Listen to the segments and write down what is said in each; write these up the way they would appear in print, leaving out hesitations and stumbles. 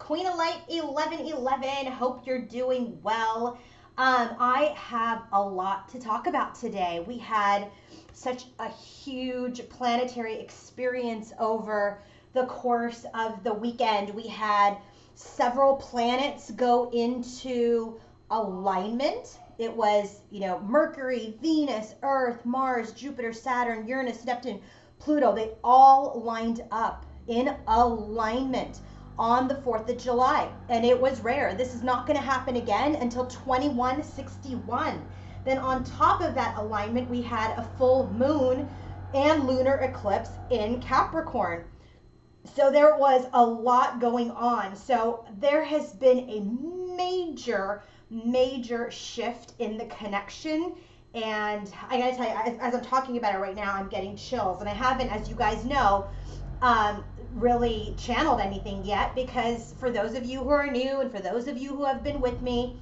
Queen of Light 1111. Hope you're doing well. I have a lot to talk about today. We had such a huge planetary experience over the course of the weekend. We had several planets go into alignment. It was, Mercury, Venus, Earth, Mars, Jupiter, Saturn, Uranus, Neptune, Pluto. They all lined up in alignment on the 4th of July. And it was rare. This is not going to happen again until 2161. Then on top of that alignment, we had a full moon and lunar eclipse in Capricorn. So there was a lot going on. So there has been a major shift in the connection. And I gotta tell you, as I'm talking about it right now, I'm getting chills. And I haven't, as you guys know, really channeled anything yet, because for those of you who are new and for those of you who have been with me,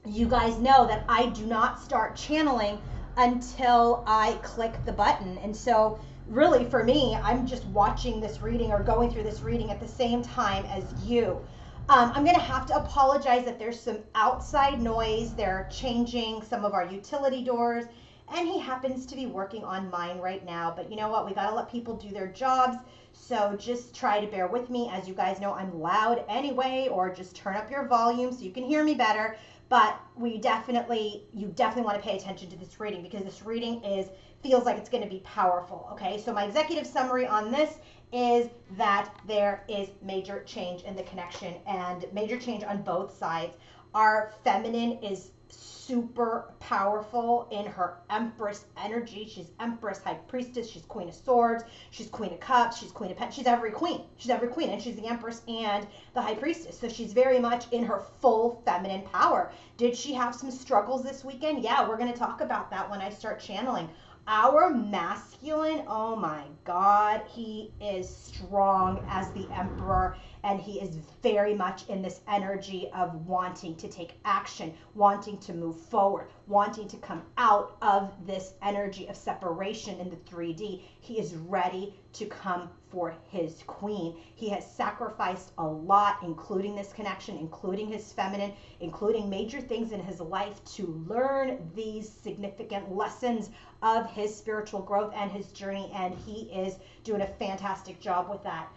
you guys know that I do not start channeling until I click the button. And so really for me, I'm just watching this reading or going through this reading at the same time as you. I'm going to have to apologize that there's some outside noise. They're changing some of our utility doors, and he happens to be working on mine right now. But you know what? We got to let people do their jobs. So just try to bear with me. As you guys know, I'm loud anyway, or just turn up your volume so you can hear me better. But you definitely want to pay attention to this reading, because this reading feels like it's going to be powerful. Okay, so my executive summary on this is that there is major change in the connection and major change on both sides. Our feminine is super powerful in her Empress energy. She's Empress, High Priestess, she's Queen of Swords, she's Queen of Cups, she's Queen of Pentacles, she's every queen, and she's the Empress and the High Priestess. So she's very much in her full feminine power. Did she have some struggles this weekend? Yeah, we're going to talk about that when I start channeling. Our masculine, oh my God, he is strong as the Emperor, and he is very much in this energy of wanting to take action, wanting to move forward, wanting to come out of this energy of separation in the 3D. He is ready to come for his queen. He has sacrificed a lot, including this connection, including his feminine, including major things in his life to learn these significant lessons of his spiritual growth and his journey, and he is doing a fantastic job with that.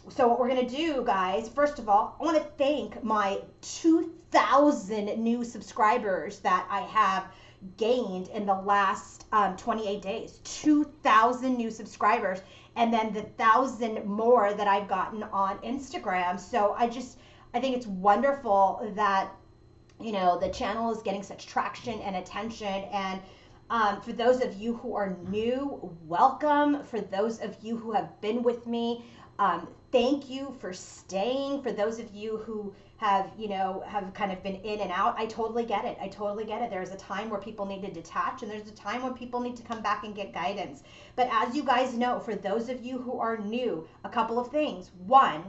So what we're going to do, guys, first of all, I want to thank my 2,000 new subscribers that I have gained in the last 28 days. 2,000 new subscribers, and then the 1,000 more that I've gotten on Instagram. So I think it's wonderful that, the channel is getting such traction and attention. And for those of you who are new, welcome. For those of you who have been with me, thank you for staying. For those of you who have kind of been in and out, I totally get it. There's a time where people need to detach, and there's a time when people need to come back and get guidance. But as you guys know, for those of you who are new, a couple of things. One,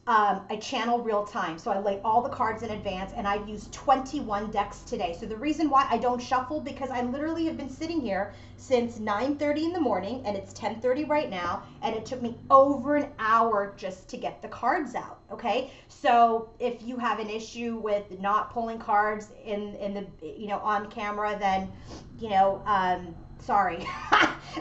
I channel real time. So I lay all the cards in advance, and I've used 21 decks today. So the reason why I don't shuffle, because I literally have been sitting here since 9:30 in the morning, and it's 10:30 right now, and it took me over an hour just to get the cards out. Okay, so if you have an issue with not pulling cards in the on camera, then sorry.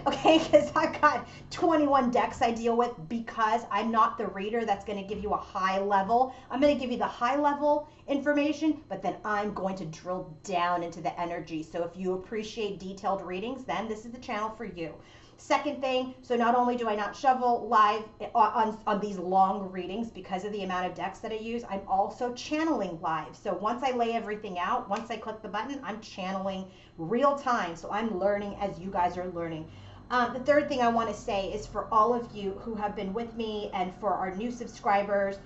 Okay, because I've got 21 decks I deal with, because I'm not the reader that's going to give you a high level. I'm going to give you the high level information, but then I'm going to drill down into the energy. So if you appreciate detailed readings, then this is the channel for you. Second thing, so not only do I not shovel live on these long readings because of the amount of decks that I use, I'm also channeling live. So once I lay everything out, once I click the button, I'm channeling real time. So I'm learning as you guys are learning. The third thing I want to say is for all of you who have been with me and for our new subscribers,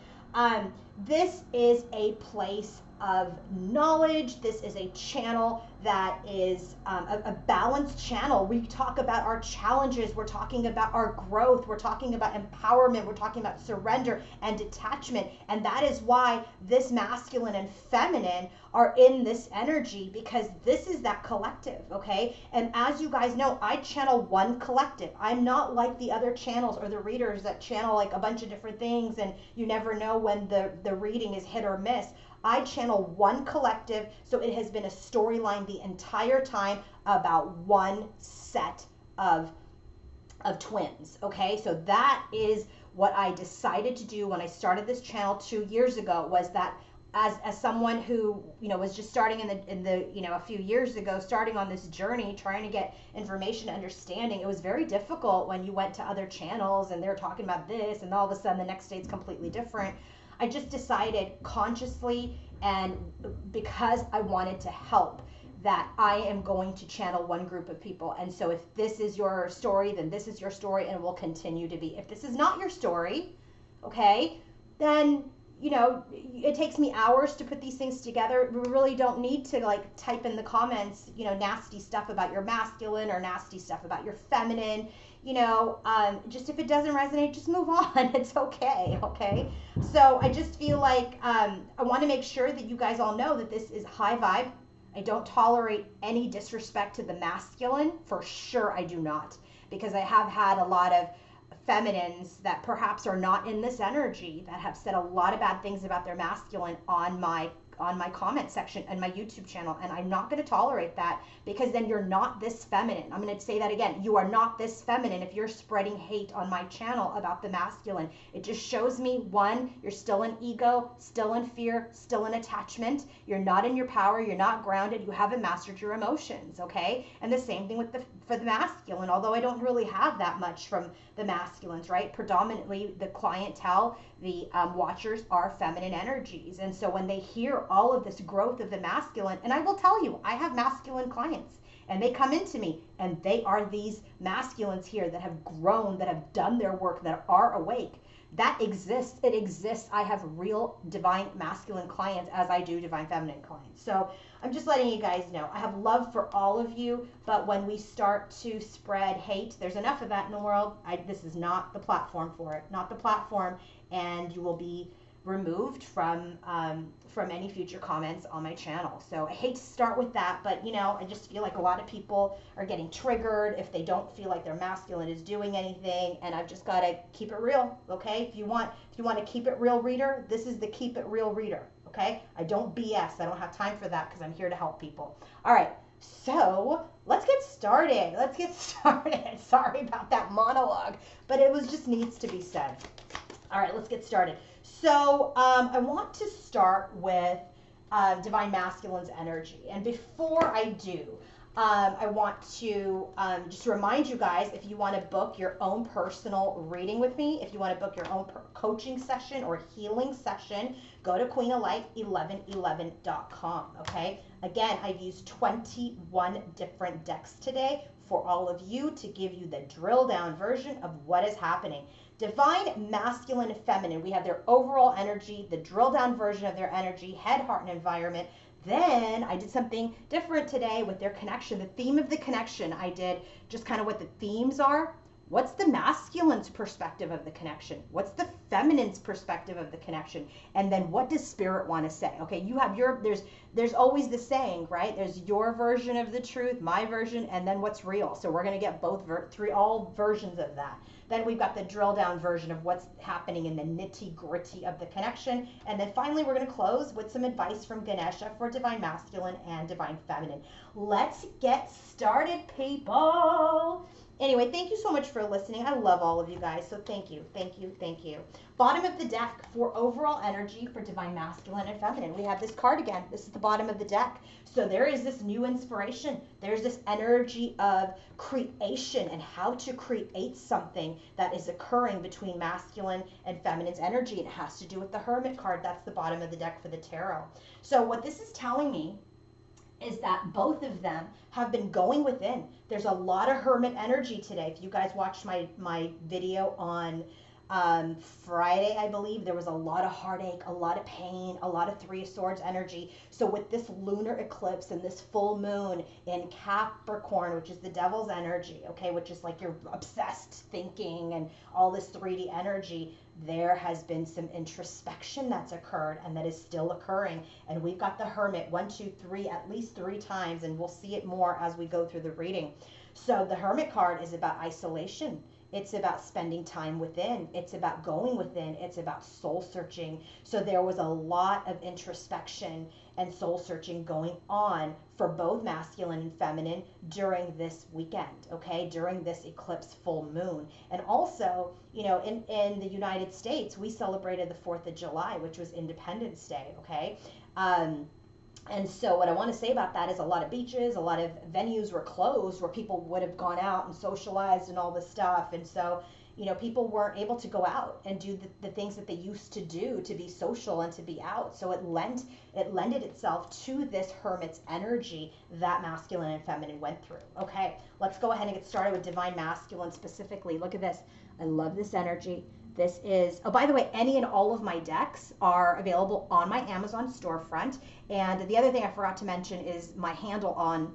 this is a place of knowledge. This is a channel that is a balanced channel. We talk about our challenges. We're talking about our growth. We're talking about empowerment. We're talking about surrender and detachment. And that is why this masculine and feminine are in this energy, because this is that collective, okay? And as you guys know, I channel one collective. I'm not like the other channels or the readers that channel like a bunch of different things and you never know when the reading is hit or miss. I channel one collective, so it has been a storyline the entire time about one set of twins, okay? So that is what I decided to do when I started this channel 2 years ago, was that as someone who, you know, was just starting in the you know, a few years ago, starting on this journey, trying to get information, understanding, it was very difficult when you went to other channels and they're talking about this and all of a sudden the next day it's completely different. I just decided consciously, and because I wanted to help, that I am going to channel one group of people. And so if this is your story, then this is your story, and it will continue to be. If this is not your story, okay, then, you know, it takes me hours to put these things together. We really don't need to like type in the comments, you know, nasty stuff about your masculine or nasty stuff about your feminine. You know, just if it doesn't resonate, just move on. It's okay, okay? So I just feel like I want to make sure that you guys all know that this is high vibe. I don't tolerate any disrespect to the masculine. For sure I do not. Because I have had a lot of feminines that perhaps are not in this energy that have said a lot of bad things about their masculine on my comment section and my YouTube channel, and I'm not going to tolerate that, because then you're not this feminine. I'm going to say that again. You are not this feminine if you're spreading hate on my channel about the masculine. It just shows me, one, you're still in ego, still in fear, still in attachment. You're not in your power. You're not grounded. You haven't mastered your emotions, okay? And the same thing with for the masculine, although I don't really have that much from the masculines, right? Predominantly the clientele, the watchers are feminine energies. And so when they hear all of this growth of the masculine, and I will tell you, I have masculine clients and they come into me and they are these masculines here that have grown, that have done their work, that are awake. That exists. It exists. I have real divine masculine clients as I do divine feminine clients. So I'm just letting you guys know. I have love for all of you, but when we start to spread hate, there's enough of that in the world. This is not the platform for it. Not the platform, and you will be removed from any future comments on my channel. So I hate to start with that, but you know, I just feel like a lot of people are getting triggered if they don't feel like their masculine is doing anything, and I've just got to keep it real, okay? If you want to keep it real, reader, this is the keep it real reader, okay? I don't BS. I don't have time for that because I'm here to help people. All right. So let's get started. Let's get started. Sorry about that monologue, but it just needs to be said. All right, let's get started. So I want to start with Divine Masculine's energy. And before I do, I want to just remind you guys, if you want to book your own personal reading with me, if you want to book your own coaching session or healing session, go to queenoflight1111.com, okay? Again, I've used 21 different decks today for all of you to give you the drill down version of what is happening. Divine Masculine and Feminine, we have their overall energy, the drill down version of their energy, head, heart, and environment. Then I did something different today with their connection. The theme of the connection, I did just kind of what the themes are. What's the masculine's perspective of the connection? What's the feminine's perspective of the connection? And then what does spirit want to say? Okay, you have there's always the saying, right? There's your version of the truth, my version, and then what's real. So we're going to get all versions of that. Then we've got the drill down version of what's happening in the nitty gritty of the connection. And then finally, we're going to close with some advice from Ganesha for Divine Masculine and Divine Feminine. Let's get started, people. Anyway, thank you so much for listening. I love all of you guys, so thank you, thank you, thank you. Bottom of the deck for overall energy for Divine Masculine and Feminine. We have this card again. This is the bottom of the deck. So there is this new inspiration. There's this energy of creation and how to create something that is occurring between masculine and feminine's energy. It has to do with the Hermit card. That's the bottom of the deck for the tarot. So what this is telling me is that both of them have been going within. There's a lot of Hermit energy today. If you guys watched my video on Friday, I believe, there was a lot of heartache, a lot of pain, a lot of Three of Swords energy. So with this lunar eclipse and this full moon in Capricorn, which is the devil's energy, okay, which is like your obsessed thinking and all this 3D energy, there has been some introspection that's occurred and that is still occurring. And we've got the Hermit, 1, 2, 3, at least 3 times, and we'll see it more as we go through the reading. So the Hermit card is about isolation. It's about spending time within. It's about going within. It's about soul searching. So there was a lot of introspection and soul searching going on for both masculine and feminine during this weekend, okay, during this eclipse full moon. And also, you know, in the United States, we celebrated the 4th of July, which was Independence Day, okay? And so what I want to say about that is a lot of beaches, a lot of venues were closed where people would have gone out and socialized and all this stuff. And so, you know, people weren't able to go out and do the things that they used to do to be social and to be out. So it lended itself to this Hermit's energy that masculine and feminine went through. Okay, let's go ahead and get started with divine masculine specifically. Look at this. I love this energy. This is, oh, by the way, any and all of my decks are available on my Amazon storefront. And the other thing I forgot to mention is my handle on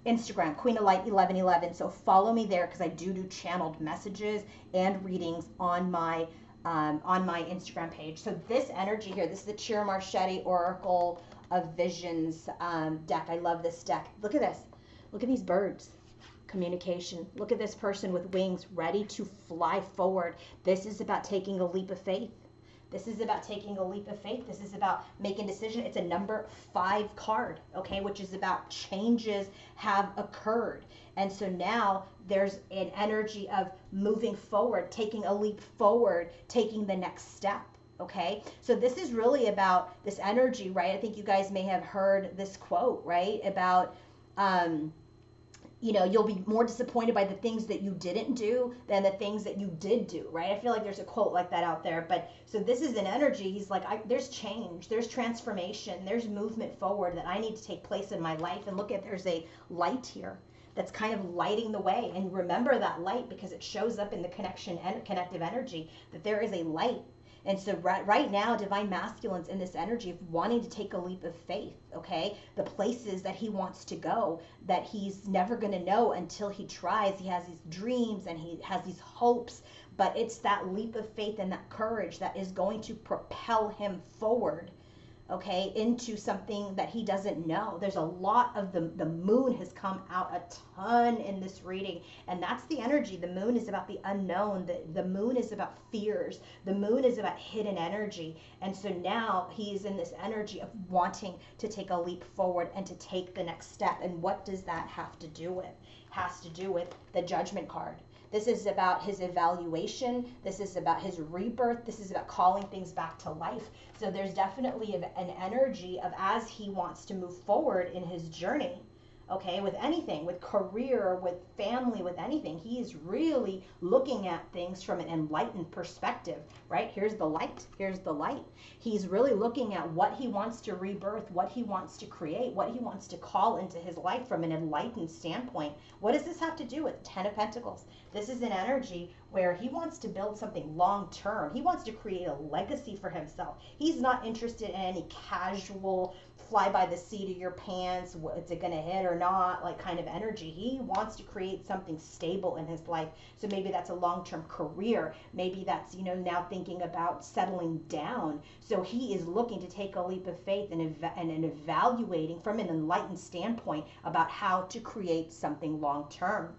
Instagram, Queen of Light 1111. So follow me there because I do channeled messages and readings on my Instagram page. So this energy here, this is the Chiara Marchetti Oracle of Visions deck. I love this deck. Look at this. Look at these birds. Communication. Look at this person with wings ready to fly forward. This is about taking a leap of faith. This is about taking a leap of faith. This is about making a decision. It's a number 5 card, okay, which is about changes have occurred. And so now there's an energy of moving forward, taking a leap forward, taking the next step. Okay, so this is really about this energy, right? I think you guys may have heard this quote, right? About you know, you'll be more disappointed by the things that you didn't do than the things that you did do, right? I feel like there's a quote like that out there. But so this is an energy. He's like, there's change, there's transformation, there's movement forward that I need to take place in my life. And look at, there's a light here that's kind of lighting the way. And remember that light because it shows up in the connection and connective energy that there is a light. And so right now, divine masculine's in this energy of wanting to take a leap of faith, okay? The places that he wants to go that he's never going to know until he tries. He has these dreams and he has these hopes, but it's that leap of faith and that courage that is going to propel him forward, okay, into something that he doesn't know. There's a lot of the moon has come out a ton in this reading, and that's the energy. The moon is about the unknown. The moon is about fears. The moon is about hidden energy. And so now he's in this energy of wanting to take a leap forward and to take the next step. And what does that have to do with? Has to do with the Judgment card. This is about his evaluation. This is about his rebirth. This is about calling things back to life. So there's definitely an energy of as he wants to move forward in his journey, okay, with anything, with career, with family, with anything. He is really looking at things from an enlightened perspective, right? Here's the light. Here's the light. He's really looking at what he wants to rebirth, what he wants to create, what he wants to call into his life from an enlightened standpoint. What does this have to do with 10 of Pentacles? This is an energy where he wants to build something long term. He wants to create a legacy for himself. He's not interested in any casual fly by the seat of your pants, is it going to hit or not, like kind of energy. He wants to create something stable in his life. So maybe that's a long-term career. Maybe that's, you know, now thinking about settling down. So he is looking to take a leap of faith and evaluating from an enlightened standpoint about how to create something long-term.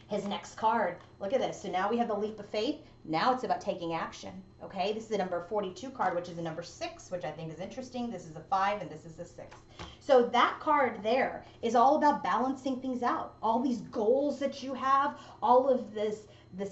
His next card, look at this. So now we have the leap of faith. Now it's about taking action, okay? This is the number 42 card, which is the number 6, which I think is interesting. This is a 5 and this is a 6. So that card there is all about balancing things out. All these goals that you have, all of this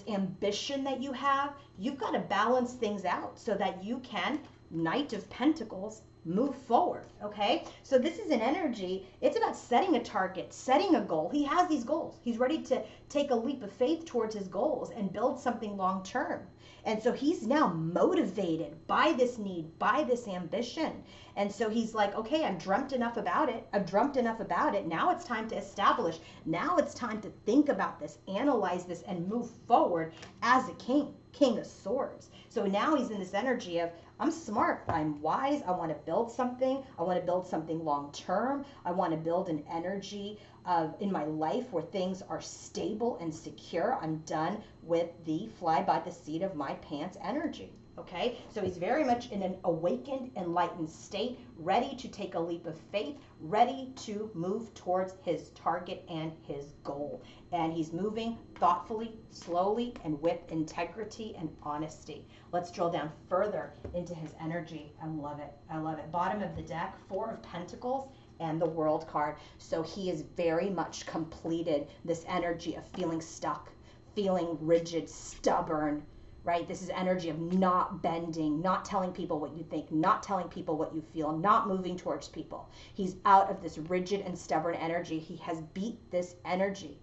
ambition that you have, you've got to balance things out so that you can, Knight of Pentacles, move forward, okay? So this is an energy, it's about setting a target, setting a goal. He has these goals. He's ready to take a leap of faith towards his goals and build something long term. And so he's now motivated by this need, by this ambition. And so he's like, okay, I've dreamt enough about it. I've dreamt enough about it. Now it's time to establish. Now it's time to think about this, analyze this, and move forward as a king. King of Swords. So now he's in this energy of, I'm smart, I'm wise, I want to build something, I want to build something long term, I want to build an energy of in my life where things are stable and secure. I'm done with the fly by the seat of my pants energy. Okay, so he's very much in an awakened, enlightened state, ready to take a leap of faith, ready to move towards his target and his goal. And he's moving thoughtfully, slowly, and with integrity and honesty. Let's drill down further into his energy. I love it. I love it. Bottom of the deck, 4 of Pentacles and the World card. So he is very much completed this energy of feeling stuck, feeling rigid, stubborn, right? This is energy of not bending, not telling people what you think, not telling people what you feel, not moving towards people. He's out of this rigid and stubborn energy. He has beat this energy.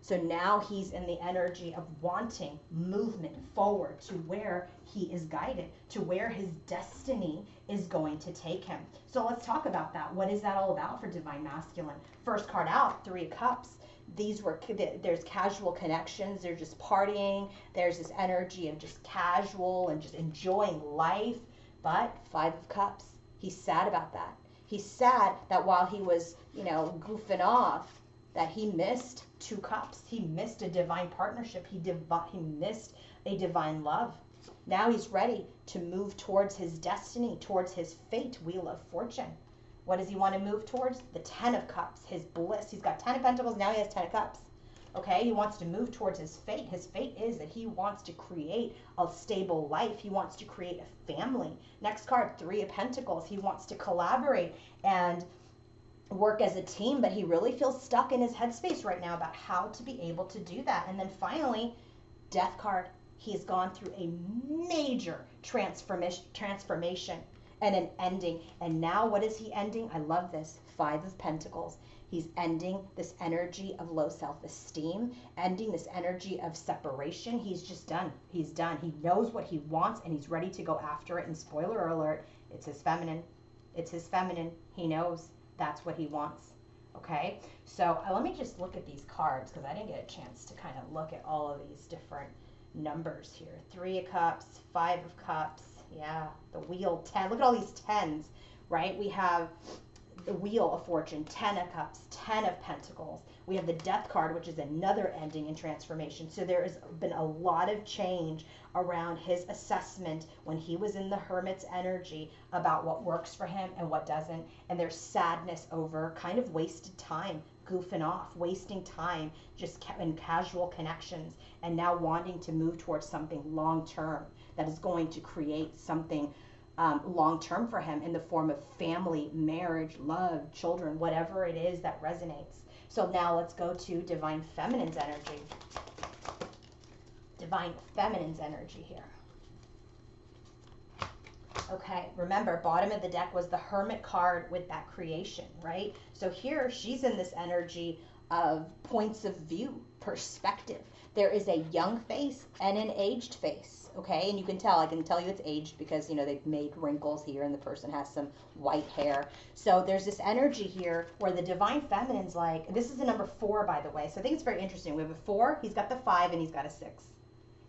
So now he's in the energy of wanting movement forward to where he is guided, to where his destiny is going to take him. So let's talk about that. What is that all about for Divine Masculine? First card out, 3 of Cups. There's casual connections. They're just partying. There's this energy of just casual and just enjoying life. But 5 of Cups, he's sad about that. He's sad that while he was, goofing off, that he missed 2 cups. He missed a divine partnership. He missed a divine love. Now he's ready to move towards his destiny, towards his fate, Wheel of Fortune. What does he want to move towards? The 10 of Cups, his bliss. He's got 10 of Pentacles, now he has 10 of Cups. Okay, he wants to move towards his fate. His fate is that he wants to create a stable life. He wants to create a family. Next card, 3 of Pentacles. He wants to collaborate and work as a team, but he really feels stuck in his headspace right now about how to be able to do that. And then finally, Death card. He's gone through a major transformation and an ending. And now what is he ending? I love this. 5 of Pentacles. He's ending this energy of low self-esteem, ending this energy of separation. He's just done. He's done. He knows what he wants and he's ready to go after it. And spoiler alert, it's his feminine. It's his feminine. He knows that's what he wants. Okay, so let me just look at these cards because I didn't get a chance to kind of look at all of these different numbers here. 3 of Cups, 5 of Cups, yeah, the Wheel, 10. Look at all these 10s, right? We have the Wheel of Fortune, 10 of Cups, 10 of Pentacles. We have the Death card, which is another ending and transformation. So there has been a lot of change around his assessment when he was in the Hermit's energy about what works for him and what doesn't. And there's sadness over kind of wasted time, goofing off, wasting time just in casual connections, and now wanting to move towards something long term that is going to create something long term for him in the form of family, marriage, love, children, whatever it is that resonates. So now let's go to Divine Feminine's energy. Divine Feminine's energy here. Okay, remember, bottom of the deck was the Hermit card with that creation, right? So here she's in this energy of points of view, perspective. There is a young face and an aged face, okay? And you can tell, I can tell you it's aged because, they've made wrinkles here and the person has some white hair. So there's this energy here where the Divine Feminine's like, this is the number 4, by the way. So I think it's very interesting. We have a 4, he's got the 5, and he's got a 6.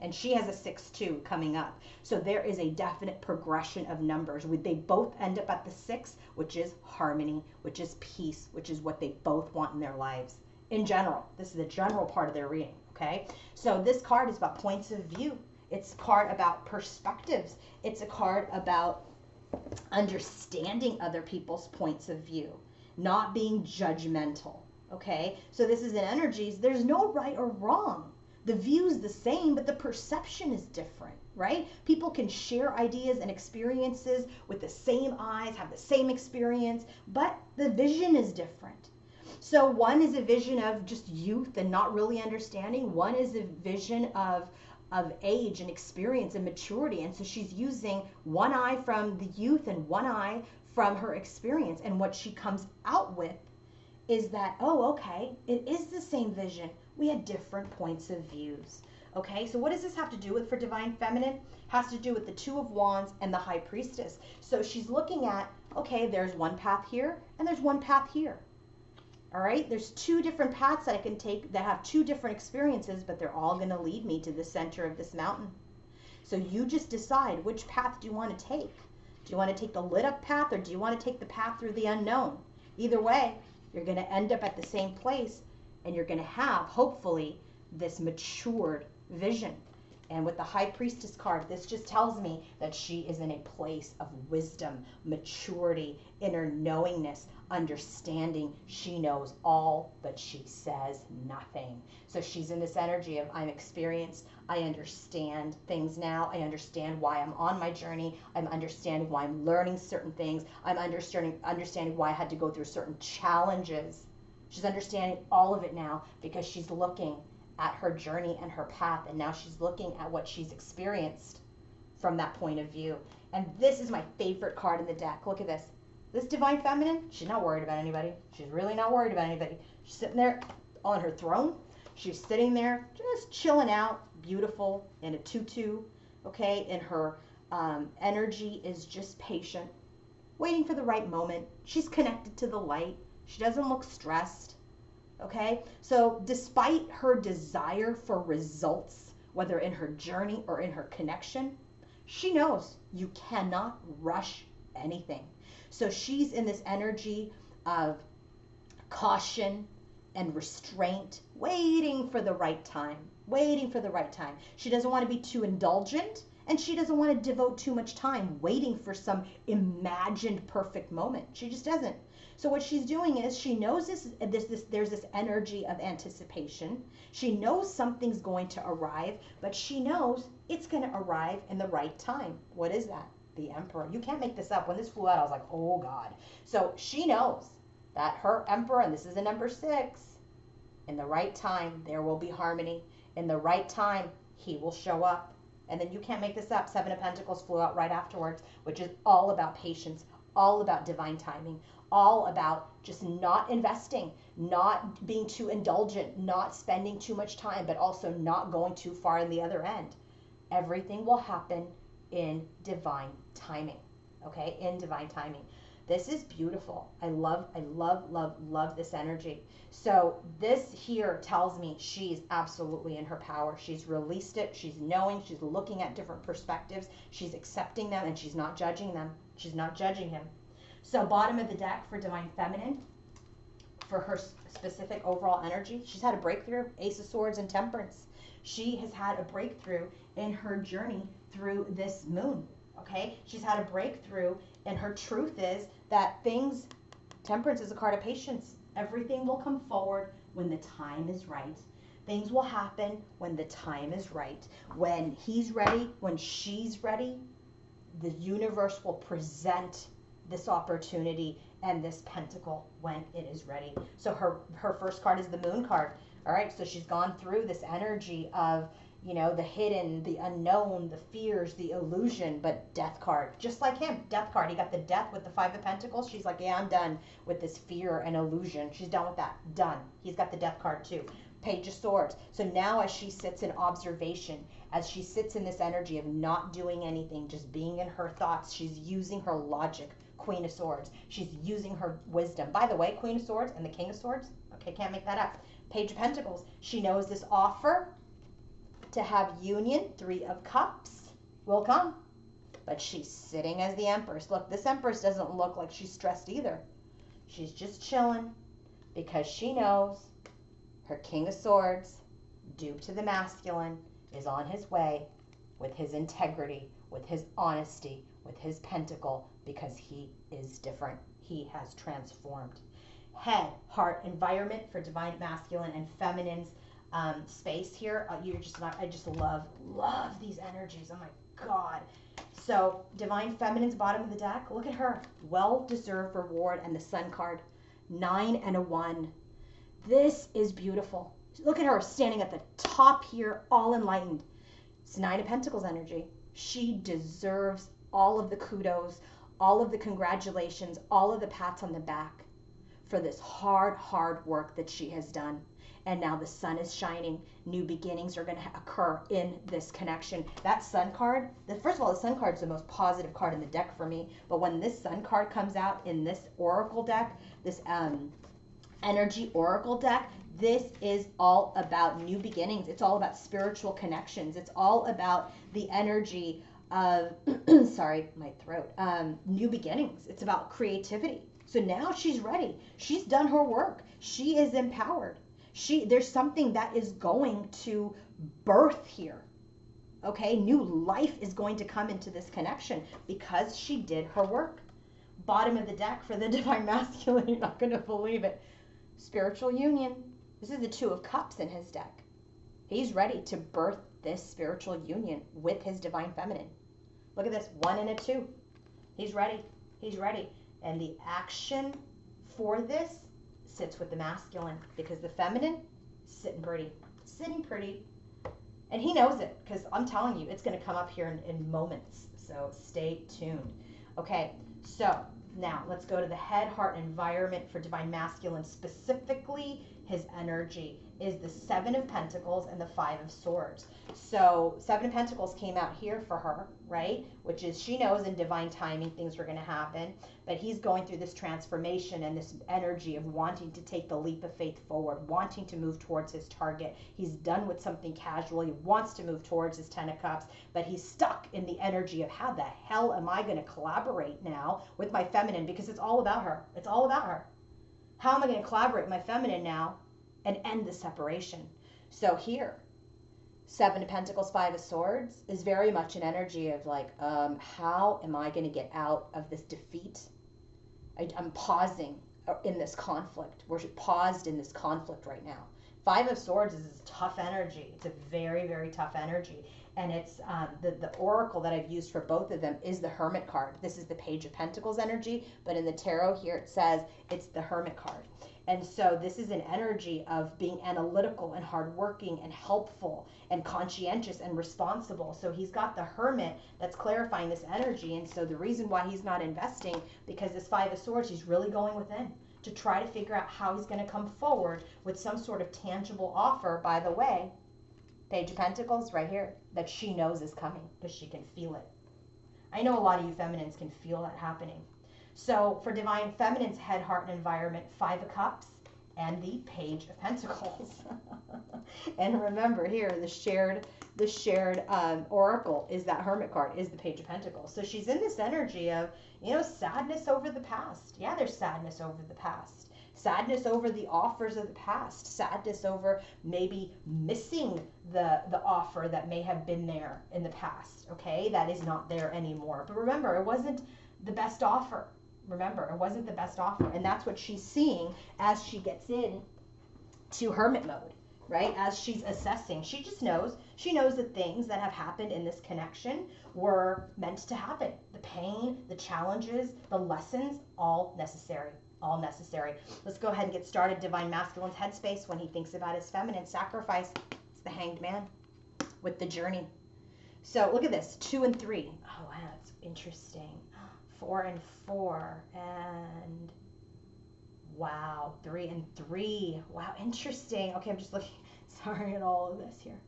And she has a 6 too coming up. So there is a definite progression of numbers. They both end up at the 6, which is harmony, which is peace, which is what they both want in their lives. In general, this is the general part of their reading, okay? So this card is about points of view. It's a card about perspectives. It's a card about understanding other people's points of view, not being judgmental, okay? So this is an energies, there's no right or wrong. The view is the same, but the perception is different, right? People can share ideas and experiences with the same eyes, have the same experience, but the vision is different. So one is a vision of just youth and not really understanding. One is a vision of age and experience and maturity. And so she's using one eye from the youth and one eye from her experience. And what she comes out with is that, oh, okay, it is the same vision. We had different points of views. Okay, so what does this have to do with for Divine Feminine? Has to do with the 2 of Wands and the High Priestess. So she's looking at, okay, there's one path here and there's one path here. All right, there's 2 different paths that I can take that have 2 different experiences, but they're all going to lead me to the center of this mountain. So you just decide, which path do you want to take? Do you want to take the lit up path, or do you want to take the path through the unknown? Either way, you're going to end up at the same place, and you're going to have, hopefully, this matured vision. And with the High Priestess card, this just tells me that she is in a place of wisdom, maturity, inner knowingness, understanding. She knows all, but she says nothing. So she's in this energy of, I'm experienced, I understand things now, I understand why I'm on my journey, I'm understanding why I'm learning certain things, I'm understanding why I had to go through certain challenges. She's understanding all of it now because she's looking at her journey and her path, and now she's looking at what she's experienced from that point of view. And this is my favorite card in the deck. Look at this. This Divine Feminine, she's not worried about anybody. She's really not worried about anybody. She's sitting there on her throne. She's sitting there just chilling out, beautiful, in a tutu, okay? And her energy is just patient, waiting for the right moment. She's connected to the light. She doesn't look stressed. Okay, so despite her desire for results, whether in her journey or in her connection, she knows you cannot rush anything. So she's in this energy of caution and restraint, waiting for the right time, waiting for the right time. She doesn't want to be too indulgent, and she doesn't want to devote too much time waiting for some imagined perfect moment. She just doesn't. So what she's doing is she knows there's this energy of anticipation. She knows something's going to arrive, but she knows it's going to arrive in the right time. What is that? The Emperor. You can't make this up. When this flew out, I was like, oh God. So she knows that her Emperor, and this is a number 6, in the right time, there will be harmony. In the right time, he will show up. And then you can't make this up. 7 of Pentacles flew out right afterwards, which is all about patience, all about divine timing, all about just not investing, not being too indulgent, not spending too much time, but also not going too far in the other end. Everything will happen in divine timing, okay? In divine timing. This is beautiful. I love this energy. So this here tells me she's absolutely in her power. She's released it. She's knowing. She's looking at different perspectives. She's accepting them, and she's not judging them. She's not judging him. So bottom of the deck for Divine Feminine, for her specific overall energy, she's had a breakthrough. Ace of Swords and Temperance. She has had a breakthrough in her journey through this moon, okay? She's had a breakthrough, and her truth is that things, Temperance is a card of patience. Everything will come forward when the time is right. Things will happen when the time is right. When he's ready, when she's ready, the universe will present this opportunity and this pentacle when it is ready. So her first card is the Moon card. All right, so she's gone through this energy of, you know, the hidden, the unknown, the fears, the illusion, but Death card. Just like him, Death card. He got the Death with the 5 of Pentacles. She's like, yeah, I'm done with this fear and illusion. She's done with that. Done. He's got the Death card too. Page of Swords. So now as she sits in observation, as she sits in this energy of not doing anything, just being in her thoughts, she's using her logic. Queen of Swords. She's using her wisdom. By the way, Queen of Swords and the King of Swords, okay, can't make that up. Page of Pentacles. She knows this offer to have union, 3 of Cups, will come. But she's sitting as the Empress. Look, this Empress doesn't look like she's stressed either. She's just chilling because she knows her King of Swords, duped to the masculine, is on his way with his integrity, with his honesty, with his pentacle, because he is different. He has transformed. Head, heart, environment for Divine Masculine and Feminine's space here. You're just not, I just love these energies. Oh my God. So Divine Feminine's bottom of the deck. Look at her. Well-deserved reward and the Sun card. 9 and a 1. This is beautiful. Look at her standing at the top here, all enlightened. It's 9 of Pentacles energy. She deserves all of the kudos, all of the congratulations, all of the pats on the back for this hard work that she has done. And now the sun is shining. New beginnings are going to occur in this connection. That Sun card, first of all, the Sun card is the most positive card in the deck for me. But when this Sun card comes out in this Oracle deck, this energy Oracle deck, This is all about new beginnings. It's all about spiritual connections. It's all about the energy of, sorry, my throat, new beginnings. It's about creativity. So now she's ready. She's done her work. She is empowered. There's something that is going to birth here. Okay, new life is going to come into this connection because she did her work. Bottom of the deck for the Divine Masculine, you're not going to believe it. Spiritual union. This is the Two of Cups in his deck. He's ready to birth this spiritual union with his Divine Feminine. Look at this, 1 and a 2. He's ready. He's ready. And the action for this sits with the masculine because the feminine is sitting pretty. And he knows it because I'm telling you, it's going to come up here in moments. So stay tuned. Okay, so now let's go to the head, heart, and environment for Divine Masculine. Specifically, his energy is the 7 of Pentacles and the 5 of Swords. So 7 of Pentacles came out here for her, right? Which is she knows in divine timing things are going to happen. But he's going through this transformation and this energy of wanting to take the leap of faith forward, wanting to move towards his target. He's done with something casual. He wants to move towards his 10 of Cups, but he's stuck in the energy of how the hell am I going to collaborate now with my feminine? Because it's all about her. It's all about her. How am I going to collaborate with my feminine now and end the separation? So here, 7 of Pentacles, 5 of Swords is very much an energy of like, how am I going to get out of this defeat? I'm pausing in this conflict. We're paused in this conflict right now. 5 of Swords is this tough energy. It's a very, very tough energy. And it's the oracle that I've used for both of them is the Hermit card. This is the Page of Pentacles energy, but in the tarot here it says it's the Hermit card. And so this is an energy of being analytical and hardworking and helpful and conscientious and responsible. So he's got the Hermit that's clarifying this energy. And so the reason why he's not investing, because this 5 of Swords, he's really going within to try to figure out how he's going to come forward with some sort of tangible offer. By the way, Page of Pentacles right here, that she knows is coming because she can feel it. I know a lot of you feminines can feel that happening. So for Divine Feminine's head, heart, and environment, 5 of Cups and the Page of Pentacles. And remember here, the shared oracle is that Hermit card, is the Page of Pentacles. So she's in this energy of, sadness over the past. Yeah, there's sadness over the past. Sadness over the offers of the past. Sadness over maybe missing the offer that may have been there in the past. Okay, that is not there anymore. But remember, it wasn't the best offer. Remember, it wasn't the best offer. And that's what she's seeing as she gets in to hermit mode, right? As she's assessing, she just knows. She knows that things that have happened in this connection were meant to happen. The pain, the challenges, the lessons, all necessary. All necessary. Let's go ahead and get started. Divine Masculine's headspace when he thinks about his feminine sacrifice. It's the Hanged Man with the journey. So look at this, 2 and 3. Oh, wow, that's interesting. 4 and 4, and wow, 3 and 3. Wow, interesting. Okay, I'm just looking, sorry at all of this here.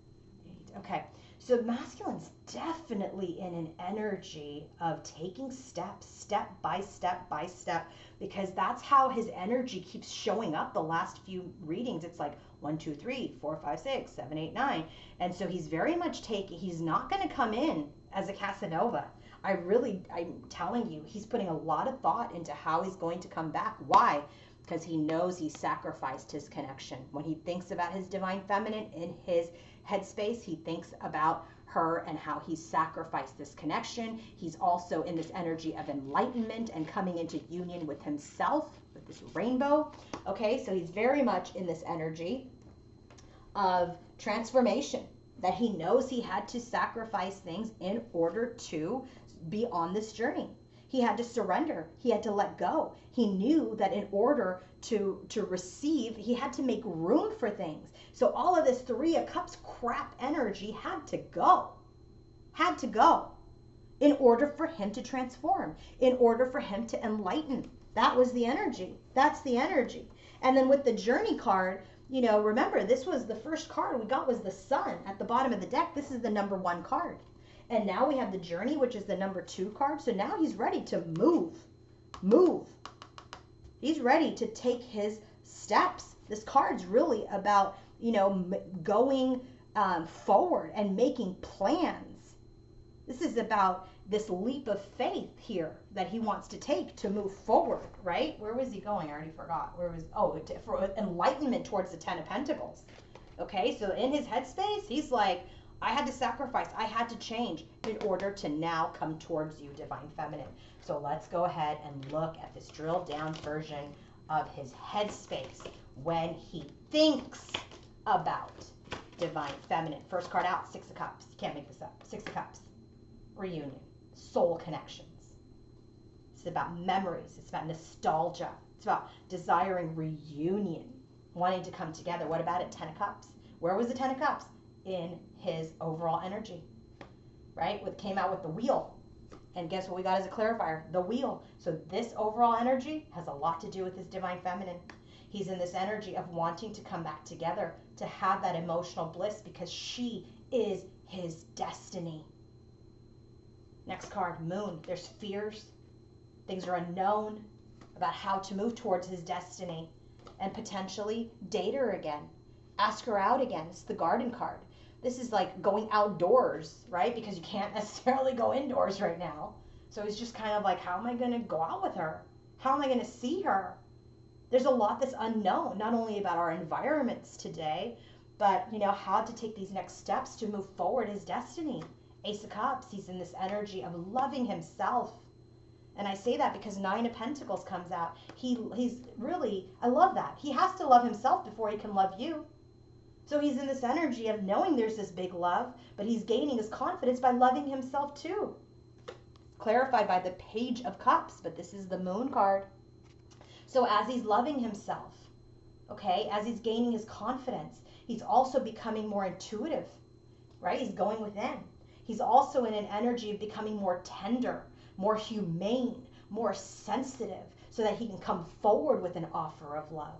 8. Okay, so masculine's definitely in an energy of taking steps, step by step, because that's how his energy keeps showing up the last few readings. It's like 1, 2, 3, 4, 5, 6, 7, 8, 9. And so he's very much he's not going to come in as a Casanova. I'm telling you, he's putting a lot of thought into how he's going to come back. Why? Because he knows he sacrificed his connection. When he thinks about his Divine Feminine in his headspace, he thinks about her and how he sacrificed this connection. He's also in this energy of enlightenment and coming into union with himself, with this rainbow. Okay, so he's very much in this energy of transformation, that he knows he had to sacrifice things in order to be on this journey. He had to surrender. He had to let go. He knew that in order to receive, he had to make room for things. So all of this 3 of Cups crap energy had to go in order for him to transform, in order for him to enlighten. That was the energy. That's the energy. And then with the journey card, remember, this was the first card we got was the Sun at the bottom of the deck. This is the number 1 card. And now we have the Journey, which is the number 2 card. So now he's ready to move. He's ready to take his steps This card's really about, going forward and making plans. This is about this leap of faith here that he wants to take to move forward, right? Where was he going? I already forgot. For enlightenment towards the Ten of Pentacles. Okay, so in his headspace, he's like, I had to sacrifice, I had to change in order to now come towards you, Divine Feminine. So let's go ahead and look at this drilled down version of his headspace when he thinks about Divine Feminine. First card out, Six of Cups. You can't make this up. Six of Cups. Reunion. Soul connections. It's about memories. It's about nostalgia. It's about desiring reunion, wanting to come together. What about it? Ten of Cups. Where was the Ten of Cups? In his overall energy, right? What came out with the wheel. And guess what we got as a clarifier? The wheel. So this overall energy has a lot to do with his Divine Feminine. He's in this energy of wanting to come back together, to have that emotional bliss, because she is his destiny. Next card, Moon. There's fears. Things are unknown about how to move towards his destiny, and potentially date her again. Ask her out again. It's the Garden card. This is like going outdoors, right? Because you can't necessarily go indoors right now. So it's just kind of like, how am I going to go out with her? How am I going to see her? There's a lot that's unknown, not only about our environments today, but, how to take these next steps to move forward his destiny. Ace of Cups, he's in this energy of loving himself. And I say that because Nine of Pentacles comes out. He's really, I love that. He has to love himself before he can love you. So he's in this energy of knowing there's this big love, but he's gaining his confidence by loving himself too. Clarified by the Page of Cups, but this is the Moon card. So as he's loving himself, okay, as he's gaining his confidence, he's also becoming more intuitive, right? He's going within. He's also in an energy of becoming more tender, more humane, more sensitive, so that he can come forward with an offer of love.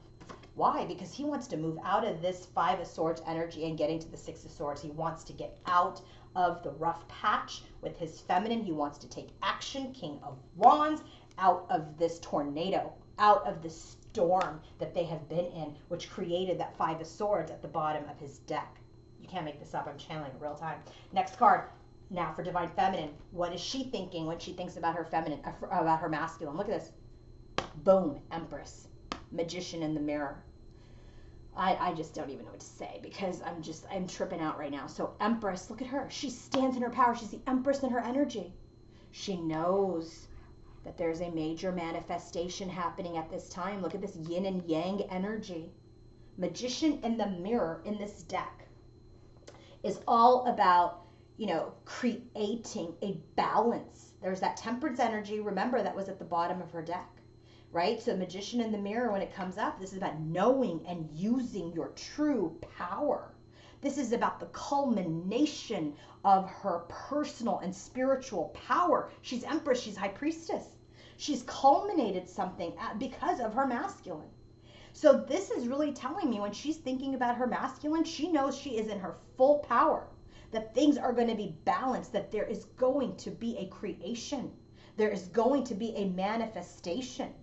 Why? Because he wants to move out of this Five of Swords energy and get into the Six of Swords. He wants to get out of the rough patch with his feminine. He wants to take action, King of Wands, out of this tornado, out of the storm that they have been in, which created that Five of Swords at the bottom of his deck. You can't make this up. I'm channeling it real time. Next card. Now for Divine Feminine. What is she thinking when she thinks about her feminine, about her masculine? Look at this. Boom. Empress. Magician in the mirror. I just don't even know what to say, because I'm tripping out right now. So Empress, look at her. She stands in her power. She's the Empress in her energy. She knows that there's a major manifestation happening at this time. Look at this yin and yang energy. Magician in the mirror in this deck is all about, creating a balance. There's that Temperance energy. Remember, that was at the bottom of her deck. Right? So Magician in the mirror, when it comes up, this is about knowing and using your true power. This is about the culmination of her personal and spiritual power. She's Empress, she's High Priestess. She's culminated something because of her masculine. So this is really telling me when she's thinking about her masculine, she knows she is in her full power, that things are going to be balanced, that there is going to be a creation. There is going to be a manifestation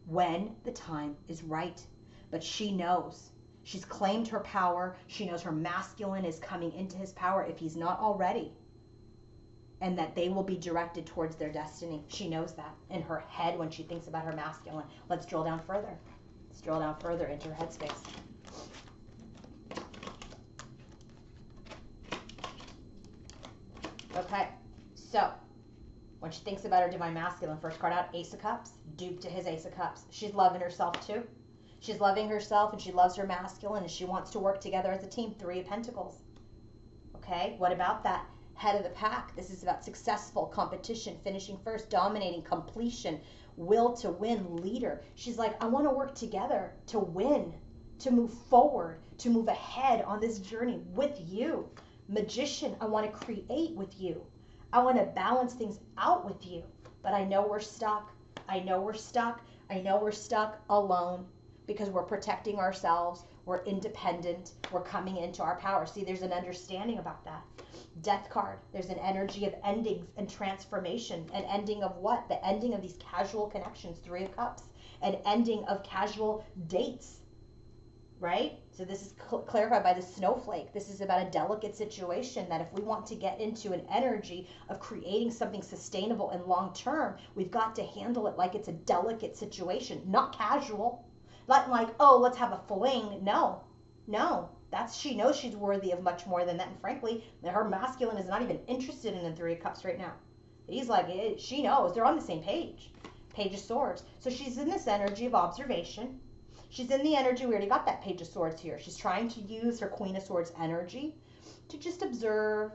when the time is right. But she knows. She's claimed her power. She knows her masculine is coming into his power if he's not already. And that they will be directed towards their destiny. She knows that in her head when she thinks about her masculine. Let's drill down further. Let's drill down further into her headspace. Okay, so when she thinks about her Divine Masculine, first card out, Ace of Cups, duped to his Ace of Cups. She's loving herself too. She's loving herself and she loves her masculine and she wants to work together as a team. Three of Pentacles. Okay, what about that? Head of the pack. This is about successful competition, finishing first, dominating, completion, will to win, leader. She's like, I want to work together to win, to move forward, to move ahead on this journey with you. Magician, I want to create with you. I want to balance things out with you, but I know we're stuck. I know we're stuck. I know we're stuck alone because we're protecting ourselves. We're independent. We're coming into our power. See, there's an understanding about that. Death card. There's an energy of endings and transformation. An ending of what? The ending of these casual connections. Three of Cups. An ending of casual dates. right? So this is clarified by the snowflake. This is about a delicate situation that if we want to get into an energy of creating something sustainable and long term, we've got to handle it like it's a delicate situation, not casual. Not like, oh, let's have a fling. No, no. She knows she's worthy of much more than that. And frankly, her masculine is not even interested in the Three of Cups right now. He's like, she knows. They're on the same page. Page of Swords. So she's in this energy of observation. She's in the energy, we already got that Page of Swords here. She's trying to use her Queen of Swords energy to just observe,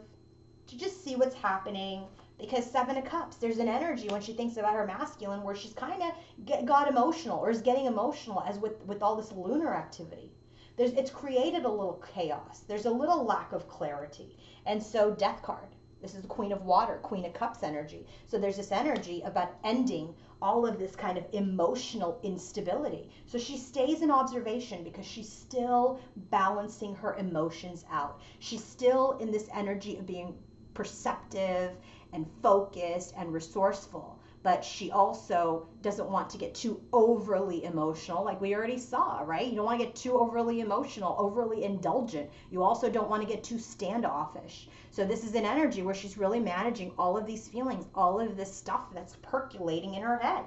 to just see what's happening. Because Seven of Cups, there's an energy when she thinks about her masculine where she's kind of got emotional or is getting emotional as with all this lunar activity. It's created a little chaos. There's a little lack of clarity. And so Death card. This is the Queen of Water, Queen of Cups energy. So there's this energy about ending all of this kind of emotional instability. So she stays in observation because she's still balancing her emotions out. She's still in this energy of being perceptive and focused and resourceful. But she also doesn't want to get too overly emotional, like we already saw, right? You don't want to get too overly emotional, overly indulgent. You also don't want to get too standoffish. So this is an energy where she's really managing all of these feelings, all of this stuff that's percolating in her head.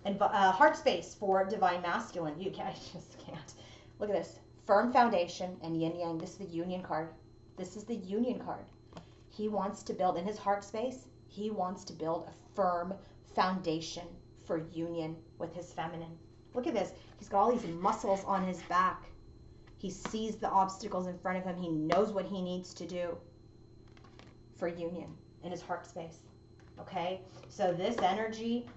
And heart space for divine masculine. I just can't. Look at this. Firm foundation and yin yang. This is the union card. This is the union card. He wants to build in his heart space. He wants to build a firm foundation for union with his feminine. Look at this. He's got all these muscles on his back. He sees the obstacles in front of him. He knows what he needs to do for union in his heart space. Okay? So this energy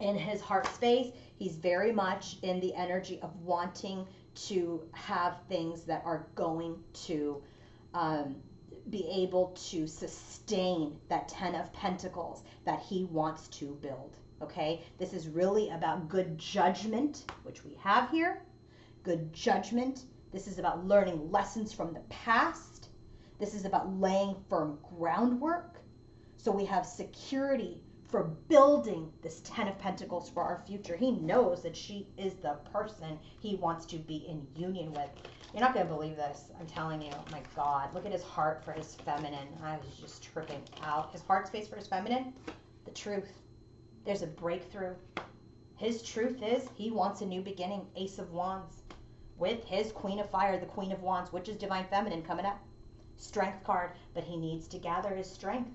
in his heart space, he's very much in the energy of wanting to have things that are going to be able to sustain that 10 of Pentacles that he wants to build. Okay? This is really about good judgment, which we have here. Good judgment. This is about learning lessons from the past. This is about laying firm groundwork. So we have security for building this 10 of Pentacles for our future. He knows that she is the person he wants to be in union with. You're not going to believe this. I'm telling you. Oh my God. Look at his heart for his feminine. I was just tripping out. His heart space for his feminine, the truth. There's a breakthrough. His truth is he wants a new beginning. Ace of Wands. With his Queen of Fire, the Queen of Wands, which is divine feminine coming up. Strength card. But he needs to gather his strength.